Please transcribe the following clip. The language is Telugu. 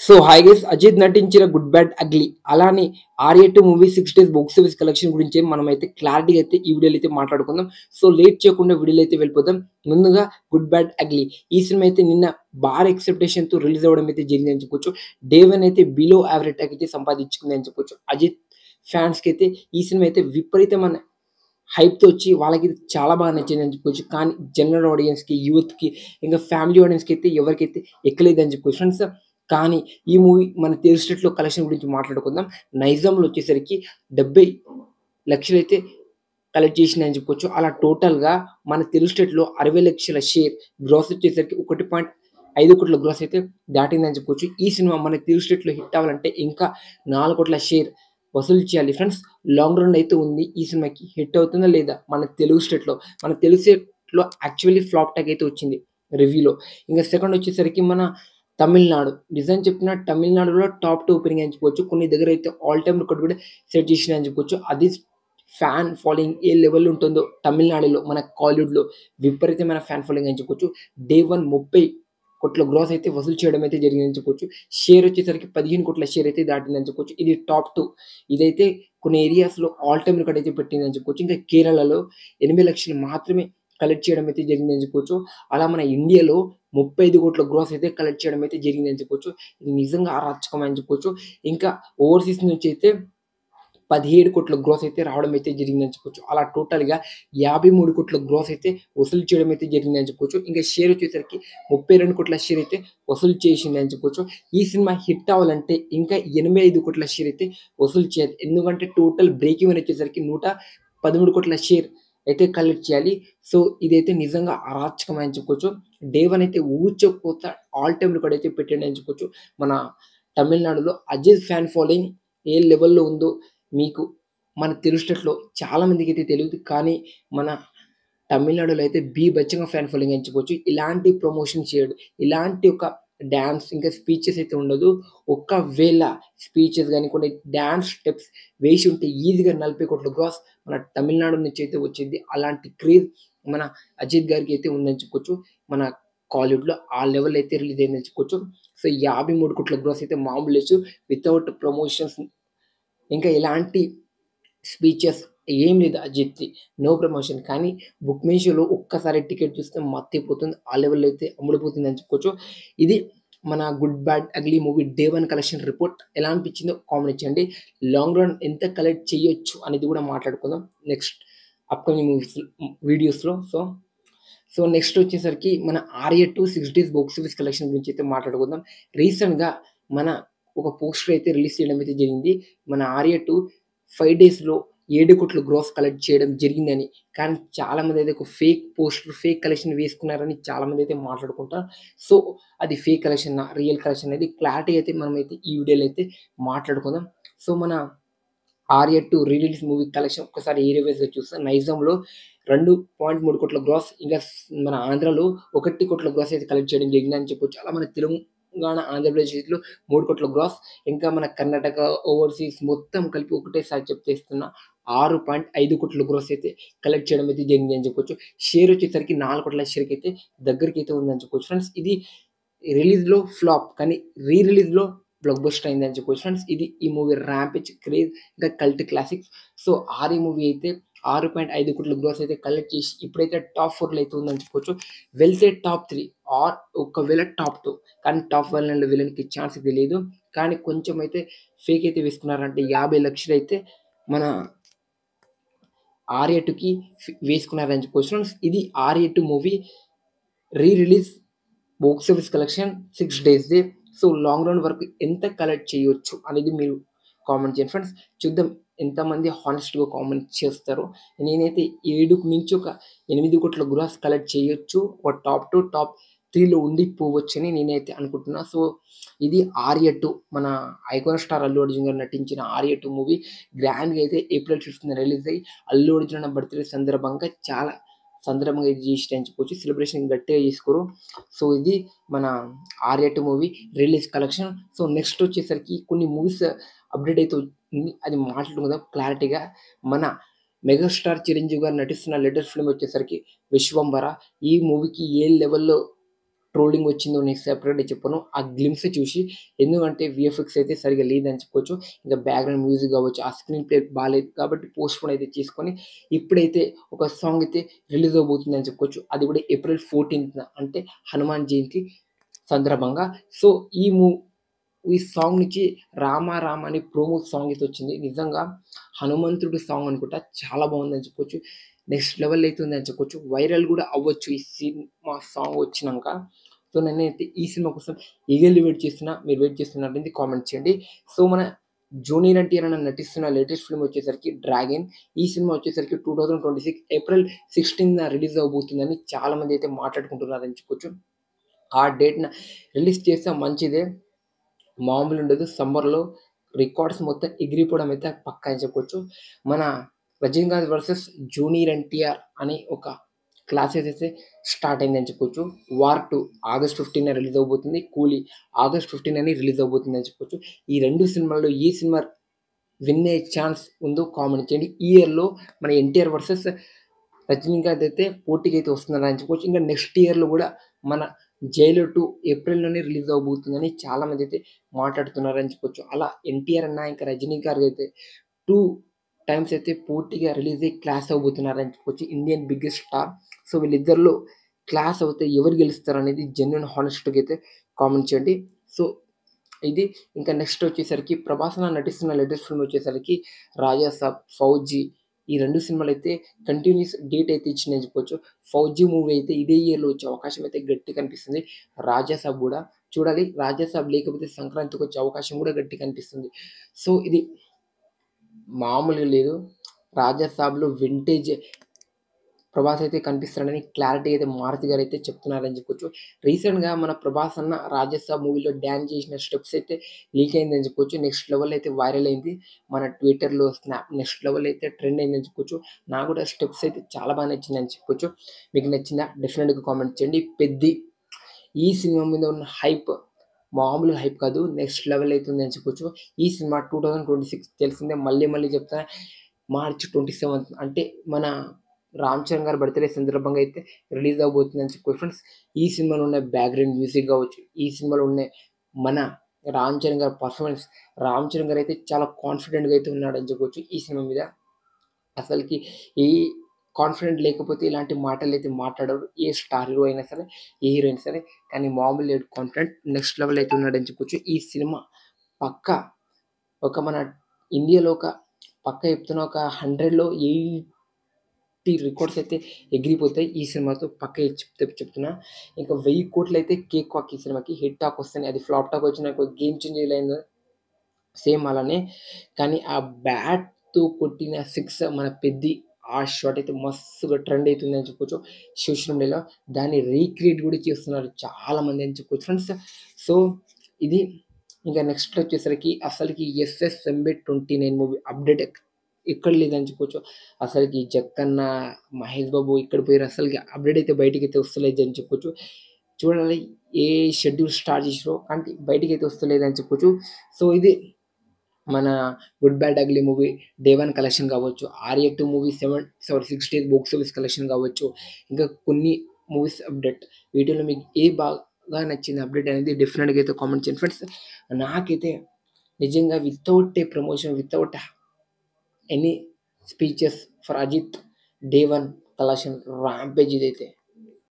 సో హాయ్ గైస్, అజిత్ నటించిన గుడ్ బ్యాడ్ అగ్లీ అలానే ఆర్ఏ2 movie 6 days box office collection గురించి మనమైతే క్లారిటీగా అయితే ఈ వీడియోలో అయితే మాట్లాడుకుందాం. సో లేట్ చేయకుండా వీడియోలో అయితే వెళ్ళిపోదాం. ముందుగా గుడ్ బ్యాడ్ అగ్లీ ఈ సినిమా అయితే నిన్న భారీ ఎక్స్పెక్టేషన్ తో రిలీజ్ అవ్వడం అయితే జరిగిందని చెప్పొచ్చు. డే 1 అయితే బిలో యావరేజ్ టాక్ అయితే సంపాదించుకుంది అని చెప్పొచ్చు. అజిత్ ఫ్యాన్స్ కి అయితే ఈ సినిమా అయితే విపరీతమైన హైప్‌తో వచ్చి వాళ్ళకి చాలా బాగా నచ్చిందని చెప్పుకోవచ్చు. కానీ జనరల్ ఆడియన్స్‌కి, యూత్‌కి, ఇంకా ఫ్యామిలీ ఆడియన్స్‌కి అయితే ఎవరికైతే ఎక్కలేదని చెప్పుకోవచ్చు ఫ్రెండ్స్. కానీ ఈ మూవీ మన తెలుగు స్టేట్‌లో కలెక్షన్ గురించి మాట్లాడుకుందాం. నైజాంలో వచ్చేసరికి 70,00,000 అయితే కలెక్ట్ చేసిందని చెప్పుకోవచ్చు. అలా టోటల్‌గా మన తెలుగు స్టేట్‌లో 60,00,000 షేర్ గ్రాస్ వచ్చేసరికి 1.5 కోట్ల గ్రాస్ అయితే దాటిందని చెప్పుకోవచ్చు. ఈ సినిమా మన తెలుగు స్టేట్‌లో హిట్ అవ్వాలంటే ఇంకా 4 కోట్ల షేర్ వసూలు చేయాలి ఫ్రెండ్స్. లాంగ్ రన్ అయితే ఉంది. ఈ సినిమాకి హిట్ అవుతుందా లేదా మన తెలుగు స్టేట్‌లో? మన తెలుగు స్టేట్‌లో యాక్చువల్లీ ఫ్లాప్ టాక్ అయితే వచ్చింది రివ్యూలో. ఇంక సెకండ్ వచ్చేసరికి మన తమిళనాడు. నిజం చెప్తున్నా తమిళనాడులో టాప్ 2 ఓపెనింగ్ అని చెప్పుకోవచ్చు. కొన్ని దగ్గర అయితే ఆల్ టైమ్ రికార్డ్ కూడా సెట్ చేసిందని చెప్పుకోవచ్చు. అది ఫ్యాన్ ఫాలోయింగ్ ఏ లెవెల్‌లో ఉంటుందో తమిళనాడులో మన కాలీవుడ్‌లో విపరీతమైన ఫ్యాన్ ఫాలోయింగ్ అని చెప్పుకోవచ్చు. డే 1 30 కోట్ల గ్రాస్ అయితే వసూలు చేయడం అయితే జరిగిందని చెప్పొచ్చు. షేర్ వచ్చేసరికి 15 కోట్ల షేర్ అయితే దాటిందని చెప్పొచ్చు. ఇది టాప్ 2. ఇదైతే కొన్ని ఏరియాస్‌లో ఆల్ టైమ్ రికార్డ్ అయితే పెట్టిందని చెప్పుకోవచ్చు. ఇంకా కేరళలో 8,00,000 మాత్రమే కలెక్ట్ చేయడం అయితే జరిగిందని చెప్పొచ్చు. అలా మన ఇండియాలో 35 కోట్ల గ్రాస్ అయితే కలెక్ట్ చేయడం అయితే జరిగిందని చెప్పొచ్చు. ఇది నిజంగా అరాచకం అని చెప్పొచ్చు. ఇంకా ఓవర్‌సీస్ నుంచి అయితే 17 కోట్ల గ్రాస్ అయితే రావడం అయితే జరిగిందని చెప్పొచ్చు. అలా టోటల్‌గా 53 కోట్ల గ్రాస్ అయితే వసూలు చేయడం అయితే జరిగిందని చెప్పొచ్చు. ఇంకా షేర్ వచ్చేసరికి 32 కోట్ల షేర్ అయితే వసూలు చేసిందని చెప్పొచ్చు. ఈ సినిమా హిట్ అవ్వాలంటే ఇంకా 85 కోట్ల షేర్ అయితే వసూలు చేయాలి. ఎందుకంటే టోటల్ బ్రేక్ ఈవెన్ వచ్చేసరికి 113 కోట్ల షేర్ అయితే కలెక్ట్ చేయాలి. సో ఇదైతే నిజంగా అరాచకం అని చెప్పుకోవచ్చు. డే 1 అయితే ఊచకోత ఆల్ టైమ్ రికార్డ్ అయితే పెట్టాడని చెప్పొచ్చు. మన తమిళనాడులో అజిత్ ఫ్యాన్ ఫాలోయింగ్ ఏ లెవెల్‌లో ఉందో మీకు మన తెలుగు స్టేట్‌లో చాలా మందికైతే తెలీదు. కానీ మన తమిళనాడులో అయితే బీభత్సంగా ఫ్యాన్ ఫాలోయింగ్ అని చెప్పొచ్చు. ఇలాంటి ప్రమోషన్ చేయడు. ఇలాంటి ఒక డాన్స్ ఇంకా స్పీచెస్ అయితే ఉండదు. ఒకవేళ స్పీచెస్ గాని, కొన్ని డాన్స్ స్టెప్స్ వేసి ఉంటే ఈజీగా 40 కోట్ల గ్రాస్ మన తమిళనాడు నుంచి అయితే వచ్చిద్ది. అలాంటి క్రేజ్ మన అజిత్ గారికి అయితే ఉందని చెప్పుకోవచ్చు. మన కాలీవుడ్‌లో ఆ లెవెల్ అయితే రిలీజ్ అయిందని చెప్పుకోవచ్చు. సో 53 కోట్ల గ్రాస్ అయితే మామూలు లేదు. వితౌట్ ప్రమోషన్స్ ఇంకా ఎలాంటి స్పీచెస్ ఏం లేదు అజిత్‌ది. No promotion. కానీ బుక్ మై షోలో ఒక్కసారి టికెట్ చూస్తే మత్తిపోతుంది. ఆ లెవెల్‌లో అయితే అమ్ముడుపోతుందని చెప్పుకోవచ్చు. ఇది మన good bad ugly movie day 1 collection report. ఎలా అనిపించిందో కామెంట్ చేయండి. లాంగ్ రన్ ఎంత కలెక్ట్ చేయొచ్చు అనేది కూడా మాట్లాడుకుందాం నెక్స్ట్ అప్‌కమింగ్ వీడియోస్‌లో. సో నెక్స్ట్ వచ్చేసరికి మన 'ఆర్య2' 6 డేస్ బాక్స్ ఆఫీస్ కలెక్షన్ గురించి అయితే మాట్లాడుకుందాం. రీసెంట్‌గా మన ఒక పోస్టర్ అయితే రిలీజ్ చేయడం అయితే జరిగింది. మన 'ఆర్య2' 5 డేస్‌లో 7 కోట్ల గ్రాస్ కలెక్ట్ చేయడం జరిగిందని. కానీ చాలామంది అయితే ఒక ఫేక్ పోస్టర్, ఫేక్ కలెక్షన్ వేసుకున్నారని చాలామంది అయితే మాట్లాడుకుంటారు. సో అది ఫేక్ కలెక్షనా? రియల్ కలెక్షన్ అనేది క్లారిటీ అయితే మనమైతే ఈ వీడియోలో అయితే మాట్లాడుకుందాం. సో మన 'ఆర్య2' రీ రిలీజ్ మూవీ కలెక్షన్ ఒక్కసారి ఏరియా వైస్‌గా చూస్తే నైజాంలో 2.3 కోట్ల గ్రాస్, ఇంకా మన ఆంధ్రాలో 1 కోట్ల గ్రాస్ అయితే కలెక్ట్ చేయడం జరిగిందని చెప్పొచ్చు. అలా మన తెలంగాణ, ఆంధ్రప్రదేశ్‌లో 3 కోట్ల గ్రాస్, ఇంకా మన కర్ణాటక, ఓవర్‌సీస్ మొత్తం కలిపి ఒకటేసారి చెప్తేస్తున్నా 6.5 కోట్ల గ్రాస్ అయితే కలెక్ట్ చేయడం అయితే జరిగింది అని చెప్పొచ్చు. షేర్ వచ్చేసరికి 4 కోట్ల షేర్‌కైతే దగ్గరికైతే ఉందని చెప్పొచ్చు ఫ్రెండ్స్. ఇది రిలీజ్‌లో ఫ్లాప్ కానీ రీ రిలీజ్‌లో బ్లాక్ బస్టర్ అయిందని చెప్పొచ్చు ఫ్రెండ్స్. ఇది ఈ మూవీ ర్యాంపేజ్, క్రేజ్ ఇంకా cult classics. So 'Arya' movie అయితే 6.5 కోట్ల గ్రాస్ అయితే కలెక్ట్ చేసి ఇప్పుడైతే టాప్ 4లో అయితే ఉందని చెప్పొచ్చు. వెళ్తే టాప్ 3 ఆర్ ఒకవేళ టాప్ 2, కానీ టాప్ 1లో విలన్‌కి ఛాన్స్ అయితే లేదు. కానీ కొంచెం అయితే ఫేక్ అయితే వేసుకున్నారంటే 50,00,000 అయితే మన 'ఆర్య2'కి వేసుకున్నారని చెప్పొచ్చు ఫ్రెండ్స్. ఇది 'ఆర్య2' movie re release box office collection 6 డేస్‌ది. సో లాంగ్ రన్ వరకు ఎంత కలెక్ట్ చేయొచ్చు అనేది మీరు కామెంట్ చేయండి ఫ్రెండ్స్. చూద్దాం ఎంతమంది హానెస్ట్‌గా కామెంట్ చేస్తారో. నేనైతే 7కి మించి ఒక 8 కోట్ల గ్రాస్ కలెక్ట్ చేయొచ్చు. ఒక టాప్ 2, టాప్ 3లో ఉండిపోవచ్చని నేనైతే అనుకుంటున్నా. సో ఇది 'ఆర్య2' మన ఐకాన్ స్టార్ అల్లు అర్జున్ గారు నటించిన 'ఆర్య2' మూవీ గ్రాండ్‌గా అయితే ఏప్రిల్ 5న రిలీజ్ అయ్యి అల్లు అర్జున్ అన్న బర్త్‌డే సందర్భంగా చాలా సందర్భంగా ఇది చేసిరని చెప్పొచ్చు. సెలబ్రేషన్ గట్టిగా చేసుకోరు. సో ఇది మన 'ఆర్య2' movie release collection. So next వచ్చేసరికి కొన్ని మూవీస్ అప్డేట్ అయితే ఉంది. అది మాట్లాడుకుందాం క్లారిటీగా. మన మెగాస్టార్ చిరంజీవి గారు నటిస్తున్న లేటెస్ట్ ఫిల్మ్ వచ్చేసరికి 'విశ్వంబర'. ఈ మూవీకి ఏ లెవెల్‌లో ట్రోలింగ్ వచ్చిందో నేను సెపరేట్‌గా చెప్పను. ఆ గ్లింప్స్ చూసి ఎందుకంటే వీఎఫ్ఎక్స్ అయితే సరిగ్గా లేదని చెప్పుకోవచ్చు. ఇంకా బ్యాక్‌గ్రౌండ్ మ్యూజిక్ కావచ్చు, ఆ స్క్రీన్ ప్లే బాలేదు కాబట్టి పోస్ట్‌పోన్ అయితే చేసుకొని ఇప్పుడైతే ఒక సాంగ్ అయితే రిలీజ్ అవ్వబోతుందని చెప్పుకోవచ్చు. అది కూడా ఏప్రిల్ 14థ్ అంటే హనుమాన్ జయంతి సందర్భంగా. సో, ఈ సాంగ్ నుంచి 'రామ రామ' అని ప్రోమో సాంగ్ అయితే వచ్చింది. నిజంగా హనుమంతుడు సాంగ్ అనుకుంటా చాలా బాగుందని చెప్పొచ్చు. నెక్స్ట్ లెవెల్ అయితే ఉందని చెప్పొచ్చు. వైరల్ కూడా అవ్వచ్చు ఈ సినిమా సాంగ్ వచ్చినంక. సో, నేనైతే ఈ సినిమా కోసం ఈగర్‌లీ వెయిట్ చేస్తున్నా. మీరు వెయిట్ చేస్తున్నట్లయితే కామెంట్ చేయండి. సో, మన జూనియర్ ఎన్టీఆర్ అన్న నటిస్తున్న లేటెస్ట్ ఫిల్మ్ వచ్చేసరికి 'డ్రాగన్'. ఈ సినిమా వచ్చేసరికి 2026 ఏప్రిల్ 16న రిలీజ్ అవ్వబోతుందని చాలామంది అయితే మాట్లాడుకుంటున్నారని చెప్పొచ్చు. ఆ డేట్‌న రిలీజ్ చేస్తే మంచిదే. మామూలుండదు. సమ్మర్‌లో రికార్డ్స్ మొత్తం ఎగిరిపోవడం అయితే పక్కా అని చెప్పొచ్చు. మన 'రజనీకాంత్ వర్సెస్ జూనియర్ ఎన్టీఆర్' అని ఒక క్లాషెస్ అయితే స్టార్ట్ అయిందని చెప్పొచ్చు. 'వార్ 2' ఆగస్ట్ 15న రిలీజ్ అవ్వబోతుంది. 'కూలీ' ఆగస్ట్ 15 అని రిలీజ్ అవ్వబోతుందని చెప్పొచ్చు. ఈ 2 సినిమాల్లో ఏ సినిమా విన్ అయ్యే ఛాన్స్ ఉందో కామెంట్ చేయండి. ఈ ఇయర్‌లో మన 'ఎన్టీఆర్ వర్సెస్ రజనీకాంత్ అయితే పోటీకైతే వస్తున్నారని చెప్పుకోవచ్చు. ఇంకా నెక్స్ట్ ఇయర్‌లో గూడా మన 'జైలర్ 2' ఏప్రిల్‌లోనే రిలీజ్ అవ్వబోతుందని చాలామంది అయితే మాట్లాడుతున్నారని చెప్పొచ్చు. అలా 'ఎన్టీఆర్' అన్న ఇంకా 'రజనీకాంత్' అయితే 2 టైమ్స్ అయితే పోటీగా రిలీజ్ అయ్యి క్లాష్ అవ్వబోతున్నారని చెప్పొచ్చు. Indian biggest star. సో, వీళ్ళిద్దరిలో క్లాష్ అవుతే ఎవరు గెలుస్తారనేది జెన్యూన్ హానెస్ట్‌గా అయితే కామెంట్ చేయండి. సో, ఇది ఇంకా నెక్స్ట్ వచ్చేసరికి 'ప్రభాస్' అన్న నటిస్తున్న లేటెస్ట్ ఫిల్మ్ వచ్చేసరికి 'రాజాసాబ్', 'ఫౌజీ' ఈ 2 సినిమాలైతే కంటిన్యూయస్ డేట్ అయితే ఇచ్చిందని చెప్పొచ్చు. 'ఫౌజీ' మూవీ అయితే ఇదే ఇయర్‌లో వచ్చే అవకాశం అయితే గట్టిగా కనిపిస్తుంది. 'రాజాసాబ్' గూడా చూడాలి. 'రాజాసాబ్' లేకపోతే సంక్రాంతికొచ్చే అవకాశం గూడా గట్టిగా కనిపిస్తుంది. సో, ఇది మామూలుగా లేదు. 'రాజాసాబ్‌లో' వింటేజ్ ప్రభాస్ అయితే కనిపిస్తాడని క్లారిటీ అయితే మారుతి గారైతే చెప్తున్నారని చెప్పొచ్చు. రీసెంట్‌గా మన ప్రభాస్ అన్న 'రాజసాబ్' మూవీలో డాన్స్ చేసిన స్టెప్స్ అయితే లీక్ అయిందని చెప్పొచ్చు. నెక్స్ట్ లెవెల్ అయితే వైరల్ అయింది. మన ట్విట్టర్‌లో, నెక్స్ట్ లెవెల్ అయితే ట్రెండ్ అయిందని చెప్పొచ్చు. నాకు కూడా స్టెప్స్ అయితే చాలా బాగా నచ్చిందని చెప్పొచ్చు. మీకు నచ్చిందా? డెఫినిట్‌గా కామెంట్ చేయండి. 'పెద్ది' ఈ సినిమా మీద ఉన్న హైప్ మామూలు హైప్ కాదు. నెక్స్ట్ లెవెల్ అయితుందని చెప్పొచ్చు. ఈ సినిమా 2026 తెలిసిందే. మళ్ళీ మళ్ళీ చెప్తున్నా. మార్చ్ 27 అంటే మన 'రామ్ చరణ్' గారి బర్త్‌డే సందర్భంగా అయితే రిలీజ్ అవ్వబోతుందని చెప్పుకోవచ్చు ఫ్రెండ్స్. ఈ సినిమాలో ఉన్న బ్యాక్‌గ్రౌండ్ మ్యూజిక్ కావచ్చు, ఈ సినిమాలో ఉన్న మన 'రామ్ చరణ్' గారి పర్ఫార్మెన్స్ 'రామ్ చరణ్' గారు అయితే చాలా కాన్ఫిడెంట్‌గా అయితే ఉన్నాడని చెప్పొచ్చు ఈ సినిమా మీద. అసలకి ఈ కాన్ఫిడెంట్ లేకపోతే ఇలాంటి మాటలైతే మాట్లాడరు. ఏ స్టార్ హీరో అయినా సరే, ఏ హీరో అయినా సరే. కానీ మామూలు లేడు కాన్ఫిడెంట్. నెక్స్ట్ లెవెల్ అయితే ఉన్నాడని చెప్పొచ్చు. ఈ సినిమా పక్కా ఒక మన ఇండియాలో ఒక పక్కా చెప్తున్నా ఒక 100లో 80 రికార్డ్స్ అయితే ఎగిరిపోతాయి ఈ సినిమాతో పక్కా చెప్తున్నా. ఇంకా 1000 కోట్లయితే కేక్ వాక్ ఈ సినిమాకి. హిట్ టాక్ వస్తేనే అది ఫ్లాప్ టాక్ వచ్చినా గేమ్ చేంజర్ అయిందో సేమ్ అలానే. కానీ ఆ బ్యాట్‌తో కొట్టిన సిక్స్ మన 'పెద్ది' ఆ షాట్ అయితే మస్తుగా ట్రెండ్ అయితుందని చెప్పొచ్చు సోషల్ మీడియాలో. దాన్ని రీక్రియేట్ కూడా చేస్తున్నారు చాలామంది అని చెప్పొచ్చు ఫ్రెండ్స్. సో, ఇది ఇంకా నెక్స్ట్ వచ్చేసరికి అసలకి 'ఎస్ఎస్ ఎంబీ 29' మూవీ అప్డేట్ ఎక్కడ లేదని చెప్పొచ్చు. అసలకి 'జక్కన్న', 'మహేష్ బాబు' ఎక్కడ పోయిర్రు అసలకి అప్డేట్ అయితే బయటికైతే వస్తలేదని చెప్పొచ్చు. చూడాలి ఏ షెడ్యూల్ స్టార్ట్ చేసిర్రో కానీ బయటికైతే వస్తలేదని చెప్పొచ్చు. సో, ఇది మన 'good bad ugly' movie day 1 collection కావచ్చు. 'Arya 2' movie 6 days box office collection కావచ్చు. ఇంకా కొన్ని మూవీస్ అప్డేట్. వీటిలో మీకు బాగా నచ్చింది అప్డేట్ అనేది డెఫినిట్‌గా అయితే కామెంట్ చేయండి ఫ్రెండ్స్. నాకైతే నిజంగా without a promotion, without any speeches for Ajith day 1 collection rampage ఇదైతే.